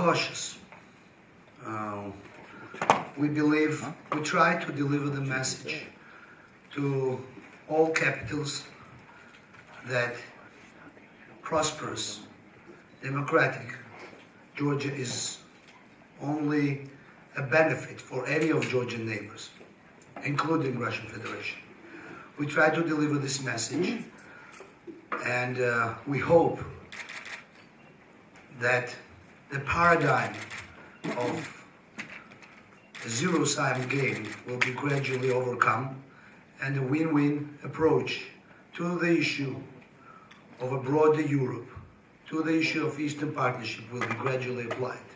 cautious. We try to deliver the message to all capitals that prosperous, democratic Georgia is only a benefit for any of Georgian neighbors, including Russian Federation. We try to deliver this message, and we hope that the paradigm of a zero-sum game will be gradually overcome, and a win-win approach to the issue of a broader Europe, to the issue of Eastern Partnership will be gradually applied.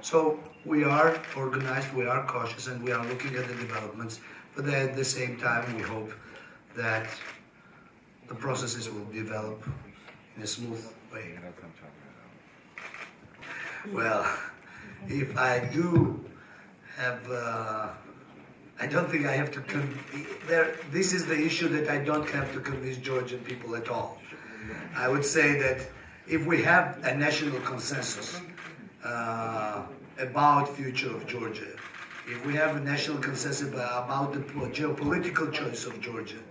So we are organized, we are cautious, and we are looking at the developments, but at the same time we hope that the processes will develop in a smooth way. Well, if I do have, I don't think I have to, this is the issue that I don't have to convince Georgian people at all. I would say that if we have a national consensus about future of Georgia, if we have a national consensus about the geopolitical choice of Georgia,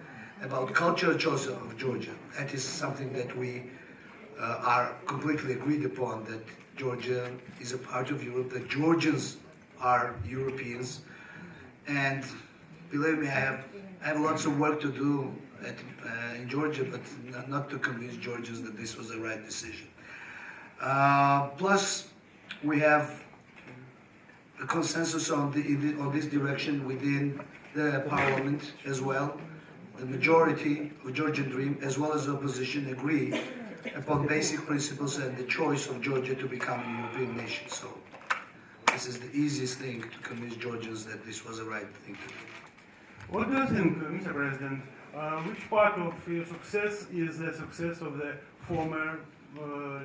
about cultural choice of Georgia, that is something that we are completely agreed upon, that Georgia is a part of Europe, that Georgians are Europeans, and believe me, I have lots of work to do in Georgia, but not to convince Georgians that this was the right decision. Plus, we have a consensus on this direction within the parliament as well. The majority of Georgian Dream, as well as the opposition, agree upon basic principles and the choice of Georgia to become a European nation. So this is the easiest thing to convince Georgians that this was the right thing to do. What do you think, Mr. President? Which part of your success is the success of the former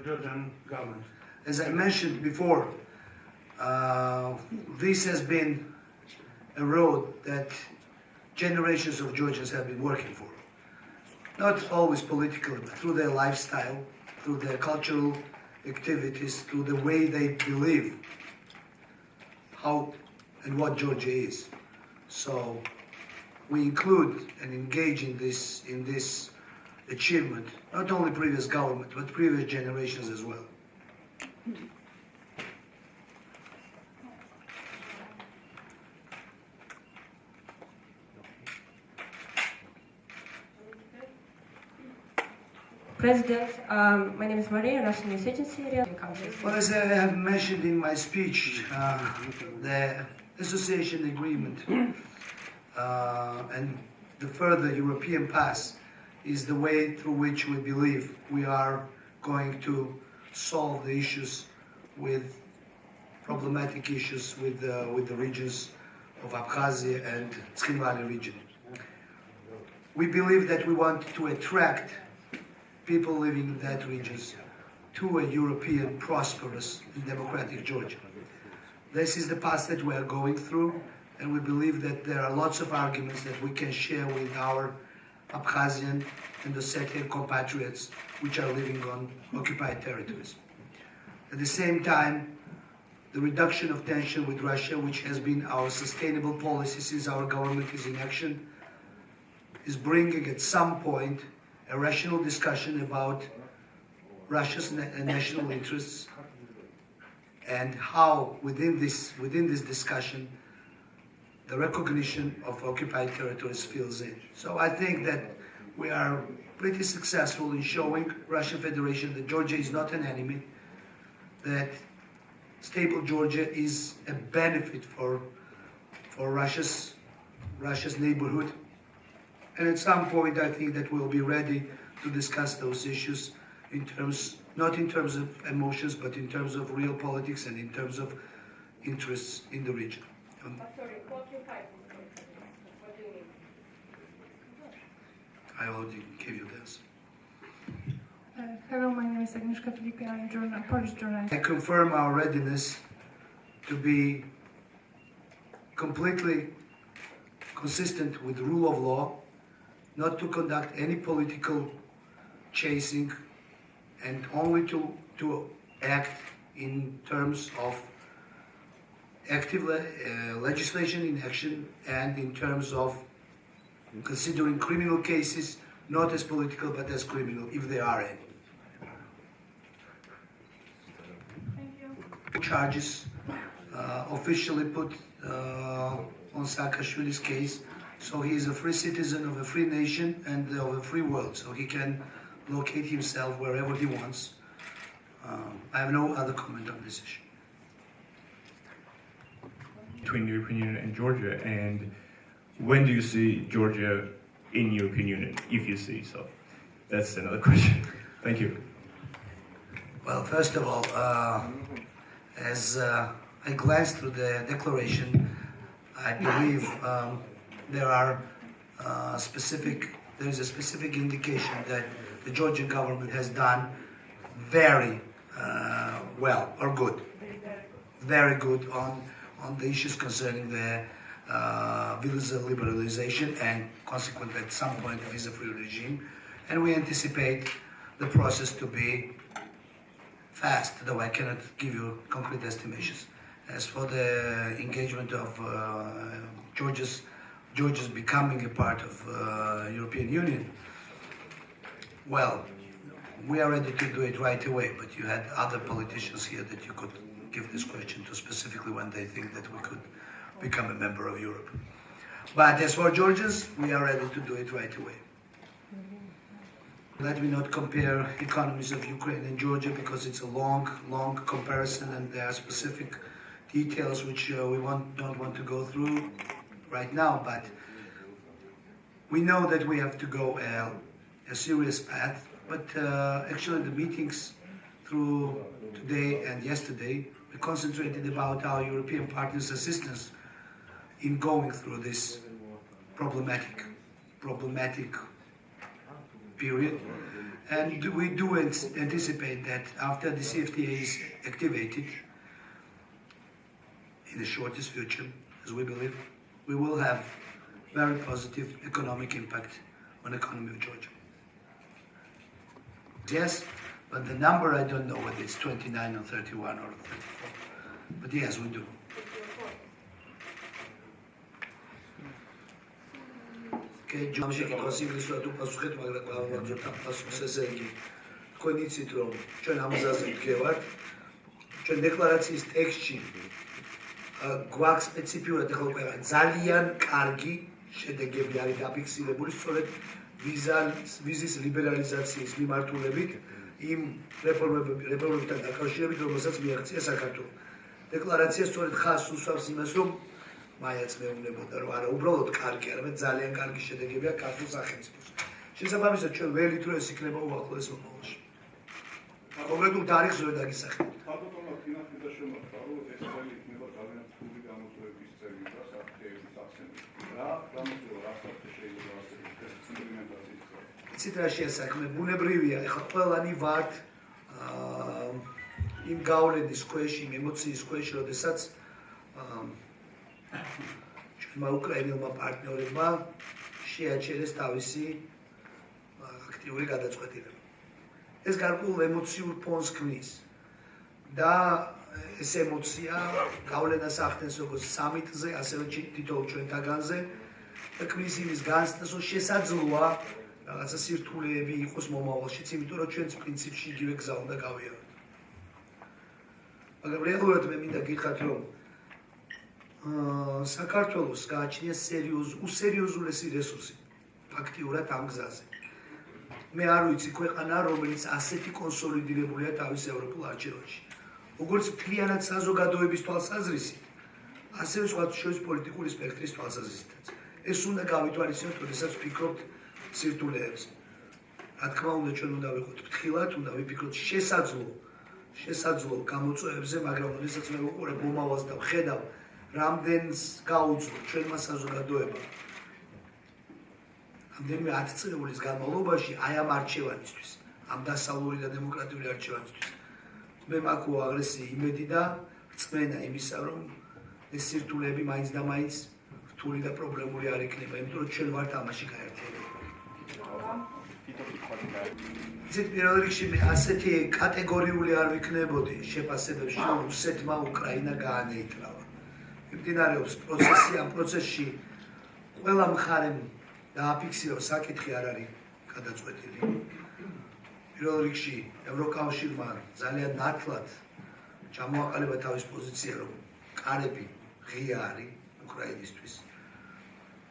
Georgian government? As I mentioned before, this has been a road that generations of Georgians have been working for. Not always politically, but through their lifestyle, through their cultural activities, through the way they believe how and what Georgia is. So we include and engage in this achievement, not only previous government, but previous generations as well. President, my name is Maria, National News Agency. Well, as I have mentioned in my speech, the association agreement and the further European path is the way through which we believe we are going to solve the issues with problematic issues with the regions of Abkhazia and Tskhin Valley region. We believe that we want to attract people living in that regions to a European, prosperous and democratic Georgia. This is the path that we are going through, and we believe that there are lots of arguments that we can share with our Abkhazian and Ossetian compatriots which are living on occupied territories. At the same time, the reduction of tension with Russia, which has been our sustainable policy since our government is in action, is bringing at some point a rational discussion about Russia's national interests and how within this discussion the recognition of occupied territories fills in. So I think that we are pretty successful in showing Russian Federation that Georgia is not an enemy, that stable Georgia is a benefit for Russia's neighborhood. And at some point, I think that we'll be ready to discuss those issues not in terms of emotions, but in terms of real politics and in terms of interests in the region. I already gave you this. Hello, my name is Agnieszka Filipina. I'm a Polish journalist. I confirm our readiness to be completely consistent with the rule of law, not to conduct any political chasing, and only to act in terms of active legislation in action and in terms of considering criminal cases not as political but as criminal, if there are any. Thank you. Charges officially put on Saakashvili's case, so he is a free citizen of a free nation and of a free world, so he can locate himself wherever he wants. I have no other comment on this issue. Between the European Union and Georgia, and when do you see Georgia in European Union, if you see so? That's another question. Thank you. Well, first of all, as I glanced through the declaration, I believe there is a specific indication that the Georgian government has done very well or good, very good on the issues concerning the visa liberalization and consequently at some point a visa-free regime, and we anticipate the process to be fast, though I cannot give you concrete estimations. As for the engagement of Georgia's becoming a part of European Union, well, we are ready to do it right away, but you had other politicians here that you could give this question to specifically when they think that we could become a member of Europe. But as for Georgians, we are ready to do it right away. Let me not compare economies of Ukraine and Georgia because it's a long comparison and there are specific details which we don't want to go through right now, but we know that we have to go a serious path, but actually the meetings through today and yesterday we concentrated about our European partners' assistance in going through this problematic period, and we do anticipate that after the CFTA is activated in the shortest future, as we believe, we will have very positive economic impact on the economy of Georgia. Yes, but the number I don't know whether it's 29 or 31 or 34, but yes, we do. ჯამში კითხავს ინგლისურად უპასუხეთ, მაგრამ გავაგზავნოთ ამ პასუხს ესე იგი. თქვენ იცით, რომ ჩვენ ამ გზაზე ვდგევართ. ჩვენ დეკლარაციის ტექსტში გვაქვს სპეციფიურად ახლა უკვე ძალიან კარგი შედეგები არის დაფიქსირებული სწორედ ვიზის ლიბერალიზაციის მიმართულებით იმ რეფორმებთან დაკავშირებით, რომელსაც მიაღწია საქართველოს. დეკლარაცია სწორედ ხაზს უსვამს იმას, რომ მაიაც მეუბნებოდა, რომ არა უბრალოდ კარგი, არამედ ძალიან კარგი შედეგებია ქართულ სახელმწიფოს. შესაბამისად, ჩვენ ველით რომ ეს იქნება უახლოეს მომავალში. კონკრეტულ თარიღს ვერ დაგისახებთ. ხალხო, თინახის შემოხდა, რომ ეს წელი იქნება ძალიან რთული გამოწვევების წელი და საფრთხეების აღსანება. რა გამოწვევა რა საფრთხე შეიძლება ასე იმპლემენტაციის წელი? იცით რა შეასახმე, ბუნებრივია, ეხლა ყველანი ვართ იმ გავლენის ქვეშ, იმ ემოციის ქვეშ, როდესაც ჩვენმა უკრაინელმა პარტნიორებმა შეაჩერეს თავისი აქტიური გადაწყვეტილება. ეს გარკვეულ ემოციურ ფონს ქმნის და ეს ემოცია გავლენას ახდენს როგორც სამიტზე, ასევე თითოეულ ჩვენთაგანზე და ქმნის იმის განცდას, რომ შესაძლოა რაღაცა სირთულეები იყოს მომავალშიც, იმიტომ რომ ჩვენც პრინციპში იგივე გზა უნდა გავიაროთ. მაგრამ რეალურად მე მინდა გითხრათ, რომ საქართველოს გააჩნია უსერიოზულესი რესურსი ფაქტიურად ამ გზაზე. მე არ ვიცი ქვეყანა, რომელიც ასეთი კონსოლიდირებულია თავის ევროპულ არჩევანში. როგორც მთლიანად საზოგადოების თვალსაზრისით, ასევე სხვა შორის პოლიტიკური სპექტრის თვალსაზრისითაც. ეს უნდა გავითვალისწინოთ, როდესაც ვფიქრობთ სირთულეებზე. რა თქმა უნდა, ჩვენ უნდა ვიყოთ ფრთხილად, უნდა ვიფიქროთ შესაძლო გამოწვევებზე, მაგრამ როდესაც მე ვუყურებ მომავალს და ვხედავ რამდენს გაუძლო ჩვენმა საზოგადოებამ რამდენიმე 10 წლების განმავლობაში აი ამ არჩევანისთვის, ამ დასავლური და დემოკრატიული არჩევანისთვის მე მაქვს უაღრესი იმედი და რწმენა იმისა, რომ ეს სირთულეები მაინც და მაინც რთული და პრობლემური არ იქნება, იმიტომ რომ ჩვენ ვართ ამაში გაერთიანებული. იცით, პირველ რიგში მე ასეთი კატეგორიული არ ვიქნებოდი შეფასებებში, რომ რუსეთმა უკრაინა გაანეიტრალა. მიმდინარეობს პროცესი, ამ პროცესში ყველა მხარემ დააფიქსირა, საკითხი არ არის გადაწყვეტილი. პირველ რიგში ევროკავშირმა ძალიან ნათლად ჩამოაყალიბა თავის პოზიცია, რომ კარები ღია არის უკრაინისთვის.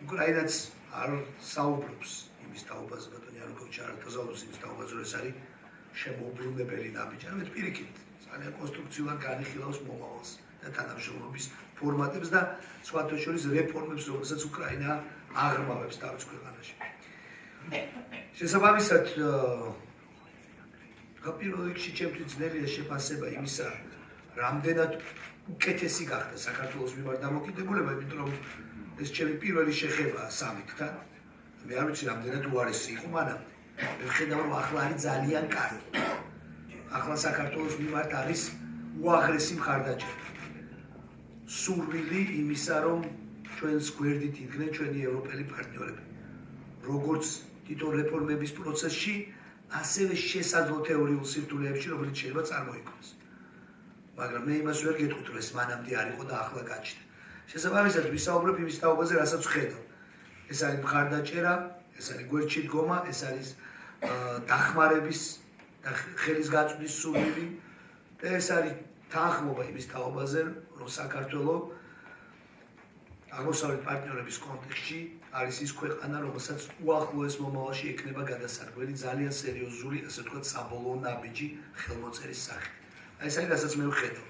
უკრაინაც არ საუბრობს იმის თაობაზე, ბატონი არუკოვიჩი არ თაზავებს იმის თაობაზე, რომ ეს არის შემოუბრუნებელი ნაბიჯი. ამით პირიქით, ძალიან კონსტრუქციულად განიხილავს მომავალს და თანამშრომლობის ფორმატებს და სხვათა შორის რეფორმებს, რომელსაც უკრაინა აღრმავებს თავის ქვეყანაში. შესაბამისად, პირველ რიგში ჩემთვის ძნელია შეფასება იმისა, რამდენად უკეთესი გახდა საქართველოს მიმართ დამოკიდებულება, იმიტომ რომ ეს ჩემი პირველი შეხებაა სამითთან. მე არ ვიცი რამდენად უარესი იყო მანამდე. მე ვხედავ, რომ ახლა არის ძალიან კარგი. ახლა საქართველოს მიმართ არის უაღრესი მხარდაჭერა. სურვილი იმისა, რომ ჩვენს გვერდით იდგნენ ჩვენი ევროპელი პარტნიორები. როგორც თვითონ რეფორმების პროცესში, ასევე შესაძლო თეორიულ სირთულეებში, რომელიც შეიძლება წარმოიქმნას. მაგრამ მე იმას ვერ გეტყვით, რომ ეს მანამდე არ იყო და ახლა გაჩნდა. შესაბამისად, ვისაუბრებ იმის თაობაზე, რასაც ვხედავ. ეს არის მხარდაჭერა, ეს არის გვერდში დგომა, ეს არის დახმარების და ხელის გაწვდის სურვილი და ეს არის თანხმობა იმის თაობაზე, რომ საქართველო აღმოსავლეთ პარტნიორების კონტექსტში არის ის ქვეყანა, რომელსაც უახლოეს მომავალში ექნება გადასარგველი ძალიან სერიოზული, ასე ვთქვათ, საბოლოო ნაბიჯი ხელმოწერის სახით. ეს არის, რასაც მე ვხედავ.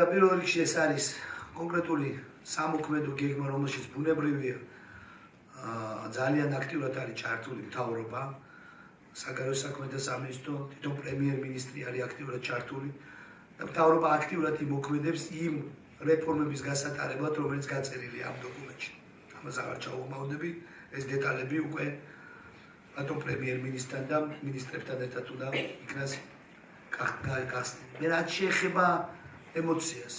პირველ რიგში ეს არის კონკრეტული სამოქმედო გეგმა, რომელშიც ბუნებრივია ძალიან აქტიურად არის ჩართული მთავრობა, საგარეო საქმეთა სამინისტრო, თვითონ პრემიერ-მინისტრი არის აქტიურად ჩართული და მთავრობა აქტიურად იმოქმედებს იმ რეფორმების გასატარებლად, რომელიც გაწერილია ამ დოკუმენტში. ამას აღარ ჩავუმავნები, ეს დეტალები უკვე ბატონ პრემიერ-მინისტრთან და მინისტრებთან ერთად უნდა იქნას გასწრებული. მე რაც შეეხება ემოციას.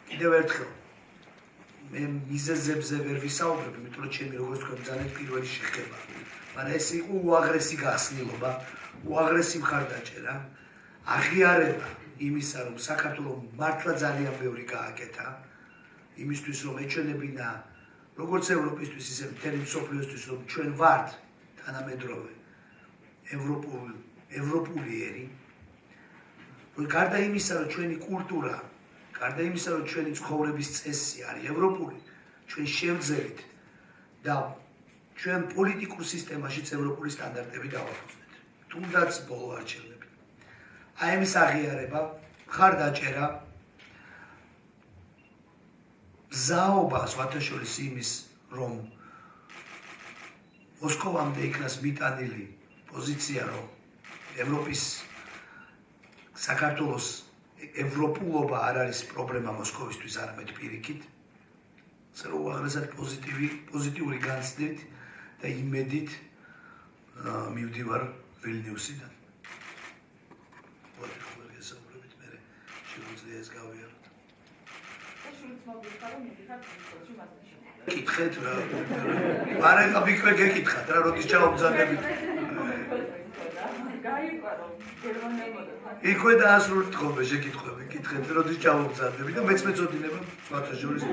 კიდევ ერთხელ მე მიზეზებზე ვერ ვისაუბრებ, იმიტომ რომ ჩემი როგორც თქვენ ძალიან პირველი შეხება. მაგრამ ეს იყო უაღრესი გახსნილობა, უაღრესი მხარდაჭერა, აღიარება იმისა, რომ საქართველოს მართლა ძალიან ბევრი გააკეთა, იმისთვის რომ ეჩვენებინა როგორც ევროპისთვის, ისე მთელი მსოფლიოსთვის, რომ ჩვენ ვართ თანამედროვე ევროპულიერი. გარდა იმისა, რომ ჩვენი კულტურა, გარდა იმისა, რომ ჩვენი ცხოვრების წესი არის ევროპული, ჩვენ შევძელით და ჩვენ პოლიტიკურ სისტემაშიც ევროპული სტანდარტები დავაფუძნეთ. თუნდაც ბოლო არჩევნები. აი ამის აღიარება, მხარდაჭერა, მზაობა სხვათა შორის იმის, რომ მოსკოვამდე იქნას მიტანილი პოზიცია, რომ ევროპის საქართველოს ევროპულობა არ არის პრობლემა მოსკოვისთვის, არამედ პირიქით. ასე რომ უაღრესად პოზიტიური განცდით და იმედით მივდივარ ვილნიუსიდან. გესაუბრებით, მე შეგვიძლია ეს გავიაროთ. კითხეთ რა. არა, ვიქვე გეკითხათ რა, როდის ჩავაბრძანებით. იქვე დაასრულეთ ხოლმე შეკითხვები, კითხეთ, როდის ჩავაბრძანებით და მეც მეწოდინება სხვათა შორის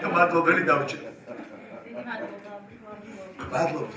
და მადლობელი დავჭერ. მადლობა.